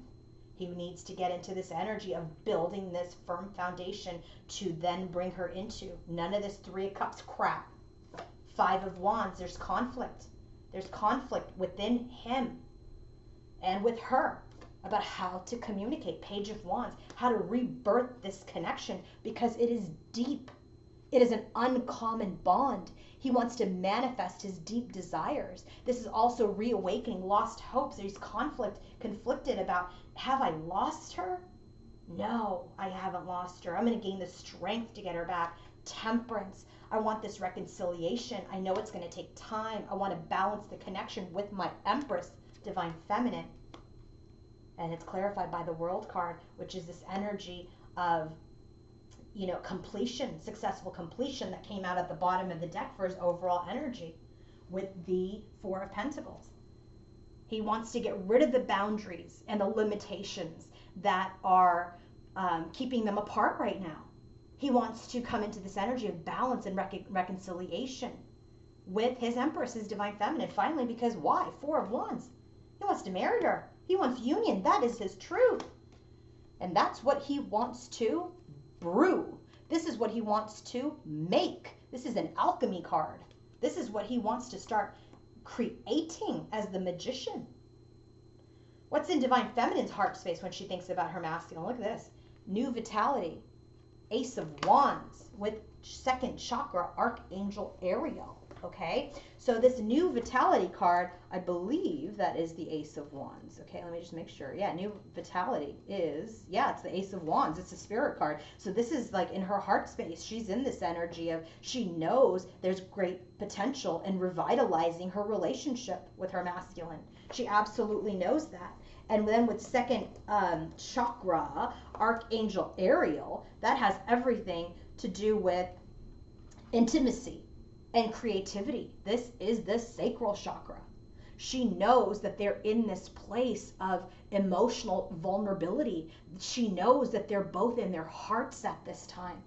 He needs to get into this energy of building this firm foundation to then bring her into. None of this Three of Cups crap. Five of Wands, there's conflict. There's conflict within him and with her about how to communicate. Page of Wands, how to rebirth this connection because it is deep. It is an uncommon bond. He wants to manifest his deep desires. This is also reawakening lost hopes. There's conflicted about, have I lost her? No, I haven't lost her. I'm going to gain the strength to get her back. Temperance. I want this reconciliation. I know it's going to take time. I want to balance the connection with my Empress, divine feminine. And it's clarified by the World card, which is this energy of, completion, successful completion that came out at the bottom of the deck for his overall energy with the Four of Pentacles. He wants to get rid of the boundaries and the limitations that are keeping them apart right now. He wants to come into this energy of balance and reconciliation with his Empress, his divine feminine. Finally, because why? Four of Wands. He wants to marry her. He wants union. That is his truth. And that's what he wants to brew. This is what he wants to make. This is an alchemy card. This is what he wants to start creating as the magician. What's in divine feminine's heart space when she thinks about her masculine? Look at this. New vitality. Ace of Wands with second chakra, Archangel Ariel. Okay, so this new vitality card, I believe that is the Ace of Wands. Okay, let me just make sure. Yeah, new vitality is, it's the Ace of Wands. It's a spirit card. So this is like in her heart space. She's in this energy of, she knows there's great potential in revitalizing her relationship with her masculine. She absolutely knows that. And then with second chakra, Archangel Ariel, that has everything to do with intimacy. and creativity. This is the sacral chakra. She knows that they're in this place of emotional vulnerability. She knows that they're both in their hearts at this time.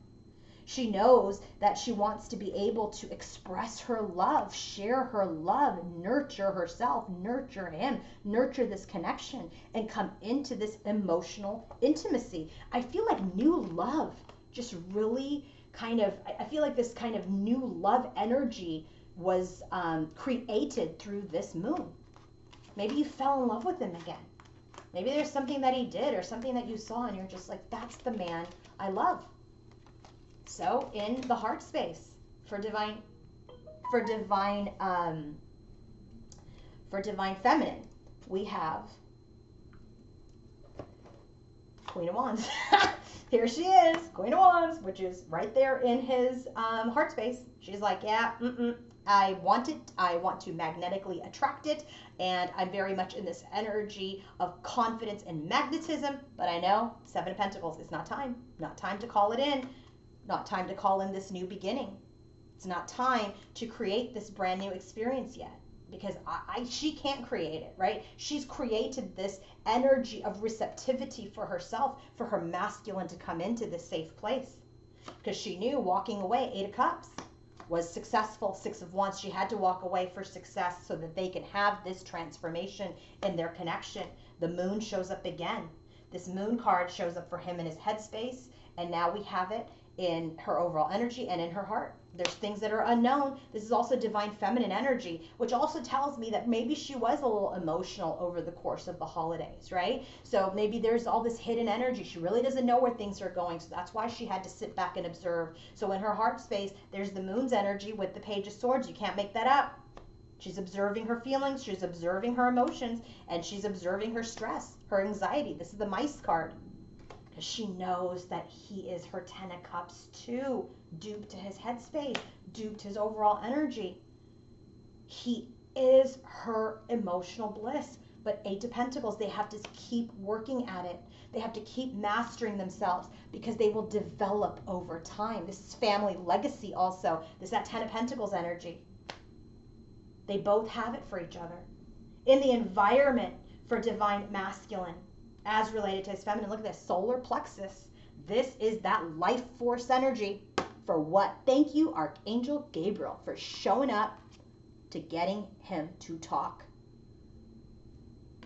She knows that she wants to be able to express her love, share her love, nurture herself, nurture him, nurture this connection, and come into this emotional intimacy. I feel like new love just really I feel like this kind of new love energy was created through this moon. Maybe you fell in love with him again. Maybe there's something that he did or something that you saw and you're just like, that's the man I love. So in the heart space for divine feminine, we have Queen of Wands. Here she is, Queen of Wands, which is right there in his heart space. She's like, yeah, I want it. I want to magnetically attract it. And I'm very much in this energy of confidence and magnetism. But I know, Seven of Pentacles, it's not time. Not time to call it in. Not time to call in this new beginning. It's not time to create this brand new experience yet. Because she can't create it, right? She's created this energy of receptivity for herself, for her masculine to come into this safe place. Because she knew walking away, 8 of Cups, was successful. 6 of Wands, she had to walk away for success so that they can have this transformation in their connection. The moon shows up again. This moon card shows up for him in his headspace, and now we have it in her overall energy and in her heart. There's things that are unknown. This is also divine feminine energy, which also tells me that maybe she was a little emotional over the course of the holidays, right? So maybe there's all this hidden energy. She really doesn't know where things are going. So that's why she had to sit back and observe. So in her heart space, there's the moon's energy with the Page of Swords. You can't make that up. She's observing her feelings. She's observing her emotions, and she's observing her stress, her anxiety. This is the Mice card. Because she knows that he is her 10 of Cups too, duped to his headspace, duped to his overall energy. He is her emotional bliss. But 8 of Pentacles, they have to keep working at it. They have to keep mastering themselves because they will develop over time. This is family legacy also. This is that 10 of Pentacles energy. They both have it for each other. In the environment for divine masculine, as related to his feminine, look at this, solar plexus. This is that life force energy for what? Thank you, Archangel Gabriel, for showing up to getting him to talk.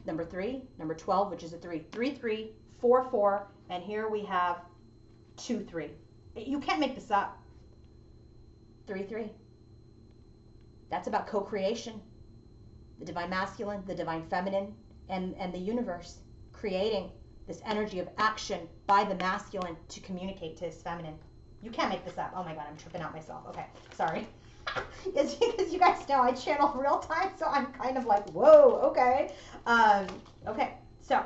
Number 3, number 12, which is a 3. 3, 3, 4, 4, and here we have 2, 3. You can't make this up. 3, 3. That's about co-creation. The divine masculine, the divine feminine, and the universe. Creating this energy of action by the masculine to communicate to his feminine. You can't make this up. Oh my God, I'm tripping out myself. Okay, sorry. It's because you guys know I channel real time, so I'm kind of like, whoa, okay. Okay, so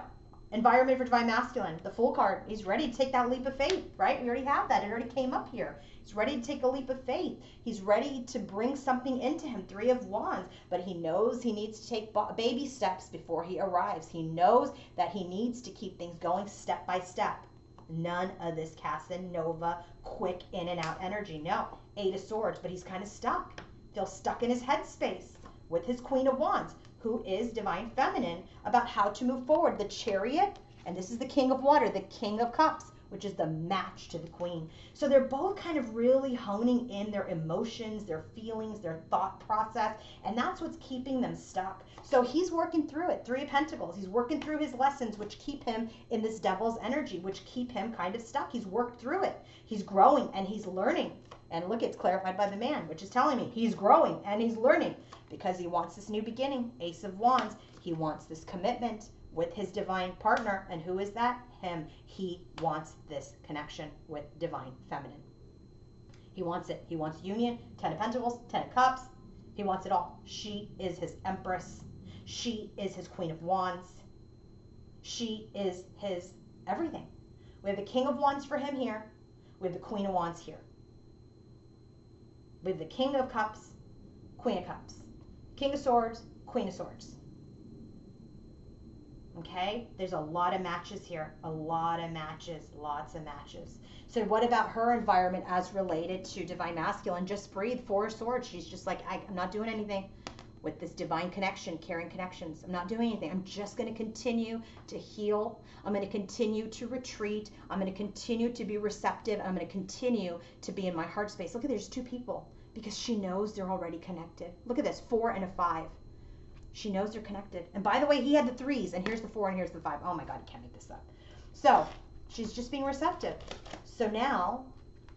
environment for divine masculine, the Fool card. He's ready to take that leap of faith, right? We already have that. It already came up here. He's ready to take a leap of faith. He's ready to bring something into him, 3 of Wands, but he knows he needs to take baby steps before he arrives. He knows that he needs to keep things going step by step. None of this Casanova, quick in and out energy. No, 8 of Swords, but he's kind of stuck. Feels stuck in his headspace with his Queen of Wands, who is divine feminine, about how to move forward. The Chariot, and this is the King of Water, the King of Cups, which is the match to the Queen. So they're both kind of really honing in their emotions, their feelings, their thought process, and that's what's keeping them stuck. So he's working through it. 3 of Pentacles. He's working through his lessons, which keep him in this Devil's energy, which keep him kind of stuck. He's worked through it. He's growing and he's learning. And look, it's clarified by the man, which is telling me he's growing and he's learning because he wants this new beginning. Ace of Wands. He wants this commitment with his divine partner. And who is that? Him. He wants this connection with divine feminine. He wants it. He wants union. 10 of Pentacles, 10 of Cups. He wants it all. She is his Empress. She is his Queen of Wands. She is his everything. We have the King of Wands for him here. We have the Queen of Wands here. We have the King of Cups, Queen of Cups. King of Swords, Queen of Swords. Okay, there's a lot of matches here, a lot of matches, lots of matches. So what about her environment as related to divine masculine? Just breathe. Four of Swords. She's just like, I'm not doing anything with this divine connection, caring connections. I'm not doing anything. I'm just going to continue to heal. I'm going to continue to retreat. I'm going to continue to be receptive. I'm going to continue to be in my heart space. Look at, there's two people because she knows they're already connected. Look at this, 4 and a 5. She knows they're connected. And by the way, he had the 3s, and here's the 4 and here's the 5. Oh my God, you can't make this up. So she's just being receptive. So now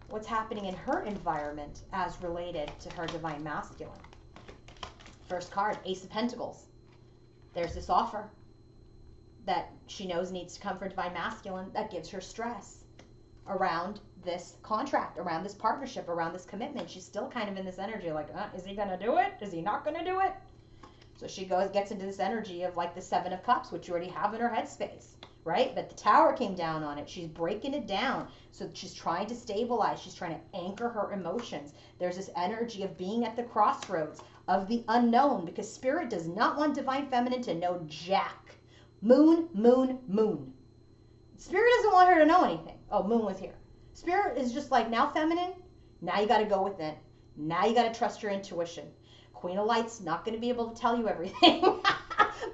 what's happening in her environment as related to her divine masculine? First card, Ace of Pentacles. There's this offer that she knows needs to come from divine masculine that gives her stress around this contract, around this partnership, around this commitment. She's still kind of in this energy like, is he going to do it? Is he not going to do it? So she gets into this energy of like the 7 of Cups, which you already have in her headspace, right? But the Tower came down on it. She's breaking it down. So she's trying to stabilize. She's trying to anchor her emotions. There's this energy of being at the crossroads of the unknown, because Spirit does not want divine feminine to know jack. Moon, moon, moon. Spirit doesn't want her to know anything. Oh, moon was here. Spirit is just like, now feminine, now you got to go within. Now you got to trust your intuition. Queen of Light's not going to be able to tell you everything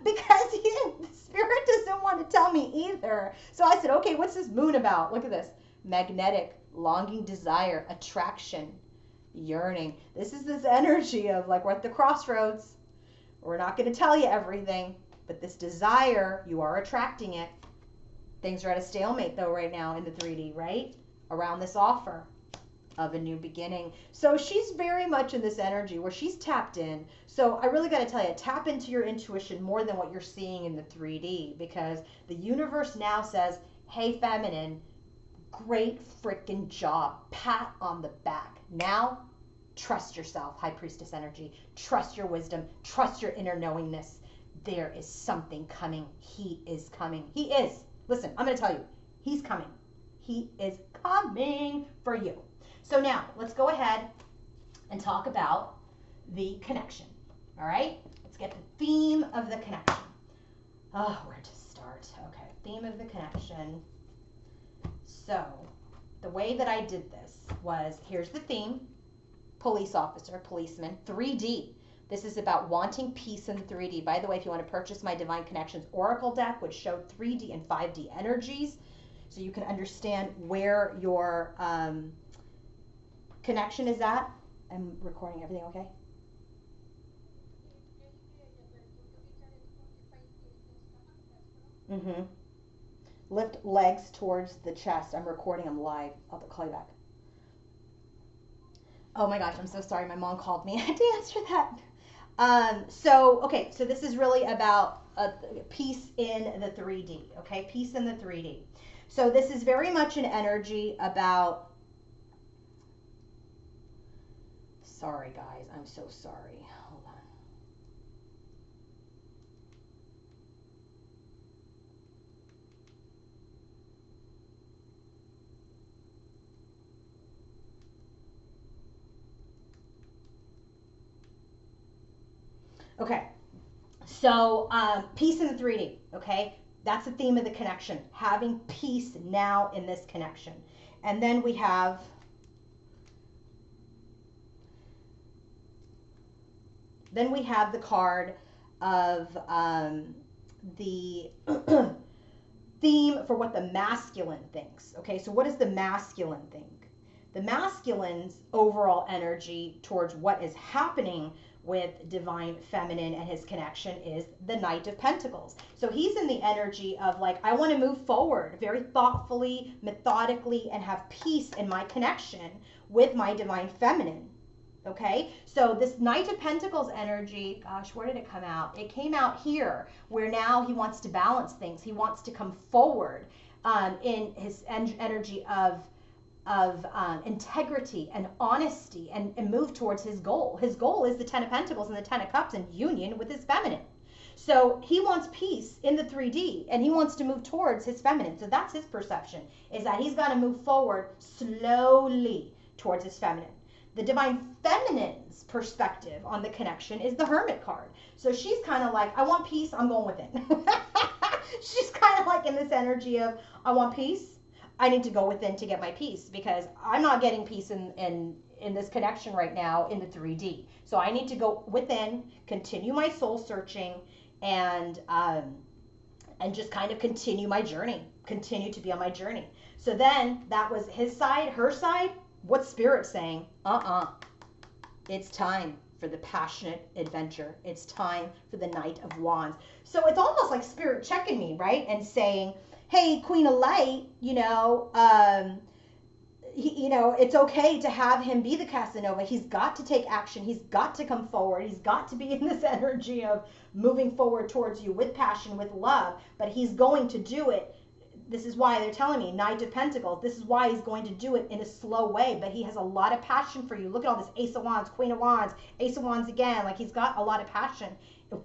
because Spirit doesn't want to tell me either. So I said, okay, what's this moon about? Look at this. Magnetic, longing, desire, attraction, yearning. This is this energy of like, we're at the crossroads. We're not going to tell you everything, but this desire, you are attracting it. Things are at a stalemate though right now in the 3D, right? Around this offer of a new beginning. So she's very much in this energy where she's tapped in. So I really got to tell you, tap into your intuition more than what you're seeing in the 3D, because the universe now says, hey, feminine, great freaking job. Pat on the back. Now, trust yourself, High Priestess energy. Trust your wisdom. Trust your inner knowingness. There is something coming. He is coming. He is. Listen, I'm going to tell you, he's coming. He is coming for you. So now let's go ahead and talk about the connection. All right, let's get the theme of the connection. Oh, where to start? Okay, theme of the connection. So the way that I did this was, here's the theme: police officer, policeman, 3D. This is about wanting peace in the 3D. By the way, if you want to purchase my Divine Connections Oracle deck, which showed 3D and 5D energies, so you can understand where your connection is at. I'm recording everything, okay? Mm-hmm. Lift legs towards the chest. I'm recording them live. I'll call you back. Oh my gosh, I'm so sorry. My mom called me. I had to answer that. Okay, so this is really about peace in the 3D, okay? Peace in the 3D. So this is very much an energy about, sorry guys, I'm so sorry. Hold on. Okay, so peace in the 3D, okay? That's the theme of the connection, having peace now in this connection. And then we have the card of the theme for what the masculine thinks. Okay, so what does the masculine think? The masculine's overall energy towards what is happening with divine feminine and his connection is the Knight of Pentacles. So he's in the energy of like, I want to move forward very thoughtfully, methodically, and have peace in my connection with my divine feminine. Okay, so this Knight of Pentacles energy, gosh, where did it come out? It came out here, where now he wants to balance things. He wants to come forward in his energy of integrity and honesty and move towards his goal. His goal is the 10 of Pentacles and the 10 of Cups in union with his feminine. So he wants peace in the 3D and he wants to move towards his feminine. So that's his perception, is that he's got to move forward slowly towards his feminine. The divine feminine's perspective on the connection is the Hermit card. So she's kind of like, I want peace, I'm going with it. She's kind of like in this energy of, I want peace. I need to go within to get my peace because I'm not getting peace in this connection right now in the 3D. So I need to go within, continue my soul searching, and just kind of continue my journey, continue to be on my journey. So then that was his side, her side. What's Spirit saying? It's time for the passionate adventure. It's time for the Knight of Wands. So it's almost like Spirit checking me, right? And saying, hey, Queen of Light, it's okay to have him be the Casanova. He's got to take action. He's got to come forward. He's got to be in this energy of moving forward towards you with passion, with love. But he's going to do it. This is why they're telling me, Knight of Pentacles. This is why he's going to do it in a slow way. But he has a lot of passion for you. Look at all this Ace of Wands, Queen of Wands, Ace of Wands again. Like he's got a lot of passion.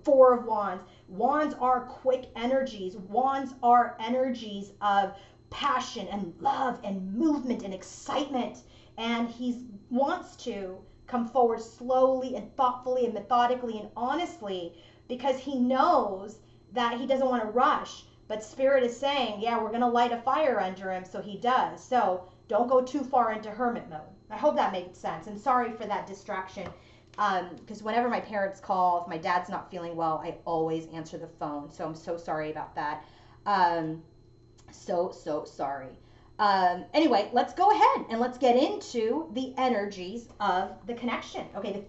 Four of Wands. Wands are quick energies. Wands are energies of passion and love and movement and excitement, and he wants to come forward slowly and thoughtfully and methodically and honestly because he knows that he doesn't want to rush. But Spirit is saying, yeah, we're going to light a fire under him, so he does. So don't go too far into hermit mode. I hope that made sense, and sorry for that distraction, because whenever my parents call, if my dad's not feeling well, I always answer the phone, so I'm so sorry about that. So sorry. Anyway, let's go ahead and let's get into the energies of the connection. Okay, the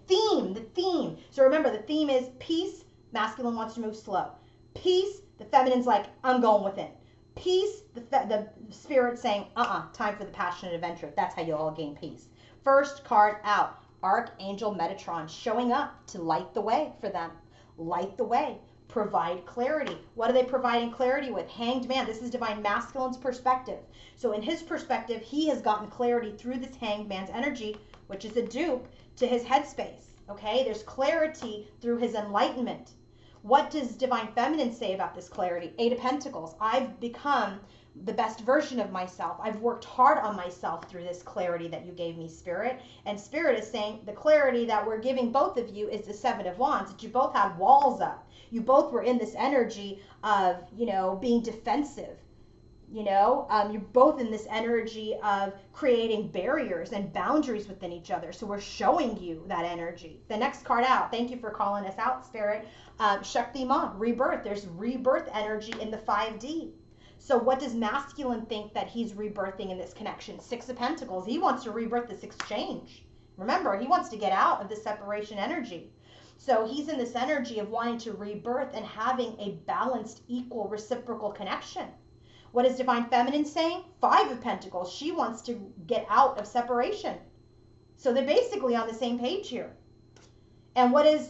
theme. So remember, the theme is peace. Masculine wants to move slow. Peace. The feminine's like, I'm going within. Peace. The Spirit saying, time for the passionate adventure. That's how you all gain peace. First card out, Archangel Metatron showing up to light the way for them. Light the way. Provide clarity. What are they providing clarity with? Hanged Man. This is Divine Masculine's perspective. So in his perspective, he has gotten clarity through this Hanged Man's energy, which is a dupe to his headspace. Okay, there's clarity through his enlightenment. What does Divine Feminine say about this clarity? Eight of Pentacles. I've become the best version of myself. I've worked hard on myself through this clarity that you gave me, Spirit. And Spirit is saying the clarity that we're giving both of you is the Seven of Wands, that you both had walls up. You both were in this energy of, being defensive. You're both in this energy of creating barriers and boundaries within each other. So we're showing you that energy. The next card out, thank you for calling us out, Spirit. Shakti Ma, rebirth. There's rebirth energy in the 5D. So what does Masculine think that he's rebirthing in this connection? Six of Pentacles. He wants to rebirth this exchange. Remember, he wants to get out of the separation energy. So he's in this energy of wanting to rebirth and having a balanced, equal, reciprocal connection. What is Divine Feminine saying? Five of Pentacles. She wants to get out of separation. So they're basically on the same page here. And what is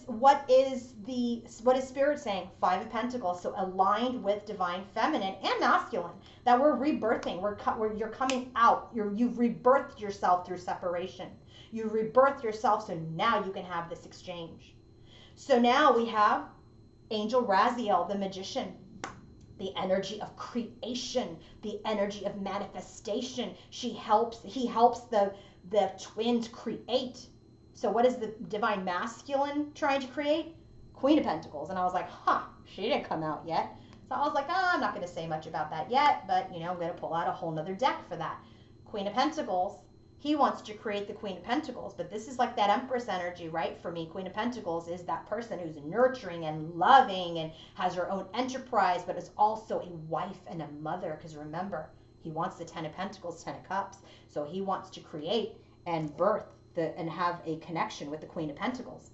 Spirit saying? Five of Pentacles. So aligned with Divine Feminine and Masculine, that we're rebirthing. You're coming out. You've rebirthed yourself through separation. You rebirthed yourself, so now you can have this exchange. So now we have Angel Raziel, the magician, the energy of creation, the energy of manifestation. He helps the twins create. So what is the Divine Masculine trying to create? Queen of Pentacles. And I was like, she didn't come out yet. So I was like, I'm not going to say much about that yet, but I'm going to pull out a whole nother deck for that. Queen of Pentacles. He wants to create the Queen of Pentacles, but this is like that Empress energy, right? For me, Queen of Pentacles is that person who's nurturing and loving and has her own enterprise, but is also a wife and a mother. Because remember, he wants the Ten of Pentacles, Ten of Cups. So he wants to create and birth and have a connection with the Queen of Pentacles.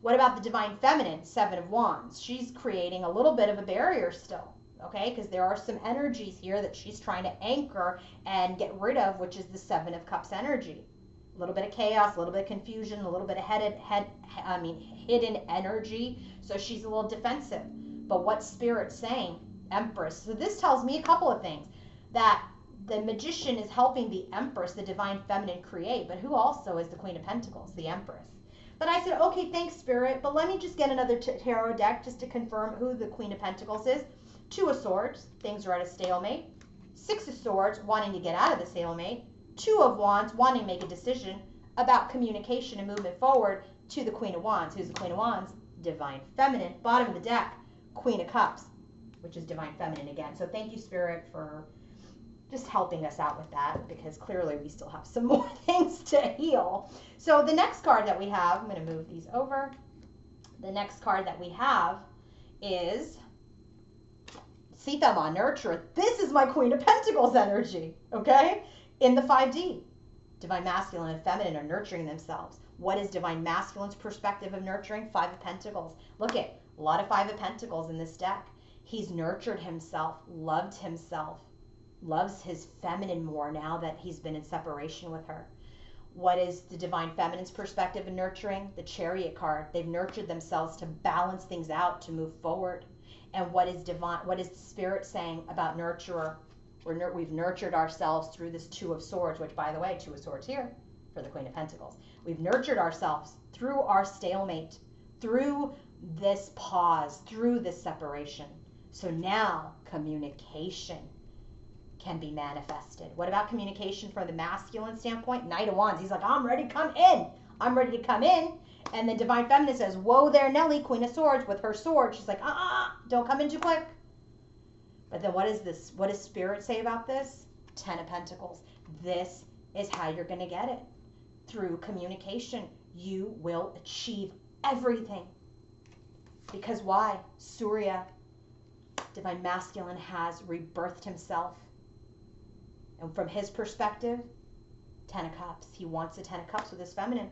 What about the Divine Feminine, Seven of Wands? She's creating a little bit of a barrier still. Okay, because there are some energies here that she's trying to anchor and get rid of, which is the Seven of Cups energy. A little bit of chaos, a little bit of confusion, a little bit of hidden energy. So she's a little defensive. But what's Spirit saying? Empress. So this tells me a couple of things. That the magician is helping the Empress, the Divine Feminine, create. But who also is the Queen of Pentacles? The Empress. But I said, okay, thanks, Spirit. But let me just get another tarot deck just to confirm who the Queen of Pentacles is. Two of Swords, things are at a stalemate. Six of Swords, wanting to get out of the stalemate. Two of Wands, wanting to make a decision about communication and movement forward, to the Queen of Wands. Who's the Queen of Wands? Divine Feminine. Bottom of the deck, Queen of Cups. which is divine feminine again. So thank you, Spirit, for just helping us out with that, because clearly we still have some more things to heal. So the next card that we have, I'm going to move these over. The next card that we have is Sitama, Nurturer. This is my Queen of Pentacles energy, okay? In the 5D. Divine Masculine and Feminine are nurturing themselves. What is Divine Masculine's perspective of nurturing? 5 of Pentacles. Look at a lot of 5 of Pentacles in this deck. He's nurtured himself, loves his feminine more now that he's been in separation with her. What is the Divine Feminine's perspective of nurturing? The Chariot card. They've nurtured themselves to balance things out, to move forward. And what is the Spirit saying about nurturer? We've nurtured ourselves through this 2 of Swords, which, by the way, 2 of Swords here for the Queen of Pentacles. We've nurtured ourselves through our stalemate, through this pause, through this separation. So now communication can be manifested. What about communication from the masculine standpoint? Knight of Wands. He's like, I'm ready to come in. I'm ready to come in. And then Divine Feminine says, whoa there, Nelly, Queen of Swords, with her sword. She's like, don't come in too quick. But then what is this? What does Spirit say about this? 10 of Pentacles. This is how you're going to get it. Through communication, you will achieve everything. Because why? Surya, Divine Masculine, has rebirthed himself. And from his perspective, 10 of Cups. He wants the 10 of Cups with his feminine.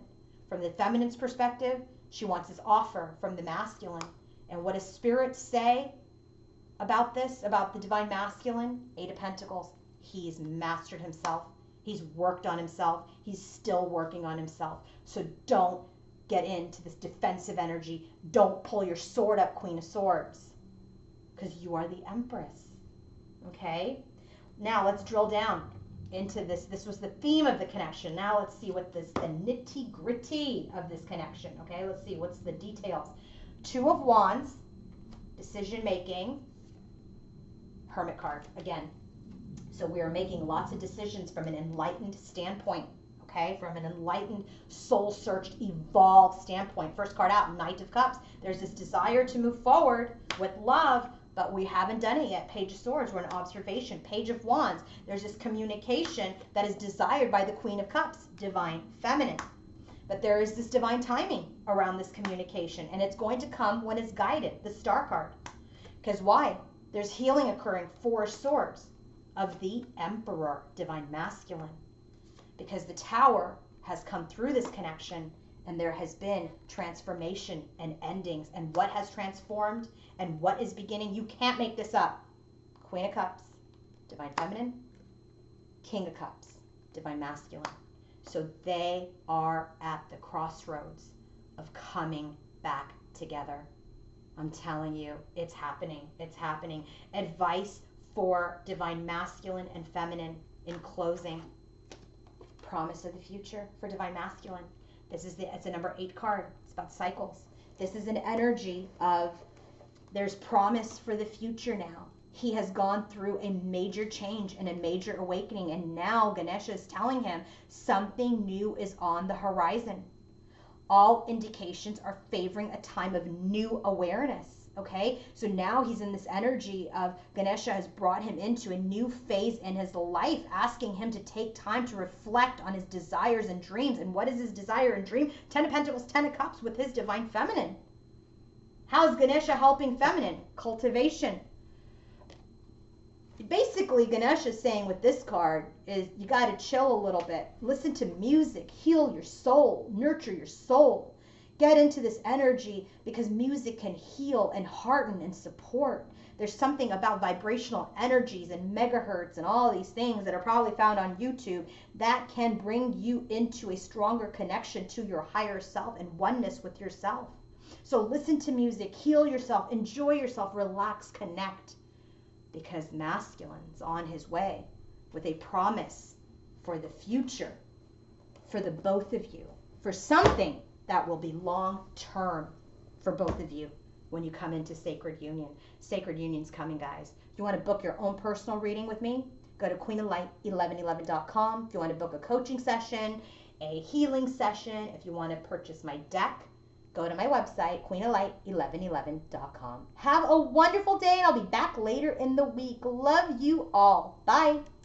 From the feminine's perspective, she wants this offer from the masculine. And what does Spirit say about this, about the Divine Masculine? 8 of Pentacles. He's mastered himself. He's worked on himself. He's still working on himself. So don't get into this defensive energy. Don't pull your sword up, Queen of Swords, because you are the Empress. Okay? Now let's drill down into this. This was the theme of the connection. Now let's see what the nitty gritty of this connection. Okay, let's see what's the details. 2 of Wands, decision making, Hermit card again. So we are making lots of decisions from an enlightened standpoint. Okay, from an enlightened, soul-searched, evolved standpoint. First card out, Knight of Cups. There's this desire to move forward with love, but we haven't done it yet. Page of Swords, we're in observation. Page of Wands, there's this communication that is desired by the Queen of Cups, Divine Feminine. But there is this divine timing around this communication, and it's going to come when it's guided, the Star card. Because why? There's healing occurring, 4 Swords of the Emperor, Divine Masculine. Because the Tower has come through this connection, and there has been transformation and endings. And what has transformed and what is beginning? You can't make this up. Queen of Cups, Divine Feminine. King of Cups, Divine Masculine. So they are at the crossroads of coming back together. I'm telling you, it's happening. It's happening. Advice for Divine Masculine and Feminine in closing. Promise of the future for Divine Masculine. It's a number 8 card. It's about cycles. This is an energy of there's promise for the future now. He has gone through a major change and a major awakening, and now Ganesha is telling him something new is on the horizon. All indications are favoring a time of new awareness. Okay, so now he's in this energy of Ganesha has brought him into a new phase in his life, asking him to take time to reflect on his desires and dreams. And what is his desire and dream? 10 of Pentacles, 10 of Cups with his Divine Feminine. How's Ganesha helping feminine? Cultivation. Basically, Ganesha is saying with this card is you got to chill a little bit. Listen to music, heal your soul, nurture your soul. Get into this energy because music can heal and hearten and support. There's something about vibrational energies and megahertz and all these things that are probably found on YouTube that can bring you into a stronger connection to your higher self and oneness with yourself. So listen to music, heal yourself, enjoy yourself, relax, connect, because masculine's on his way with a promise for the future, for the both of you, for something that will be long-term for both of you when you come into Sacred Union. Sacred Union's coming, guys. If you want to book your own personal reading with me, go to queenoflight1111.com. If you want to book a coaching session, a healing session, if you want to purchase my deck, go to my website, queenoflight1111.com. Have a wonderful day, and I'll be back later in the week. Love you all. Bye.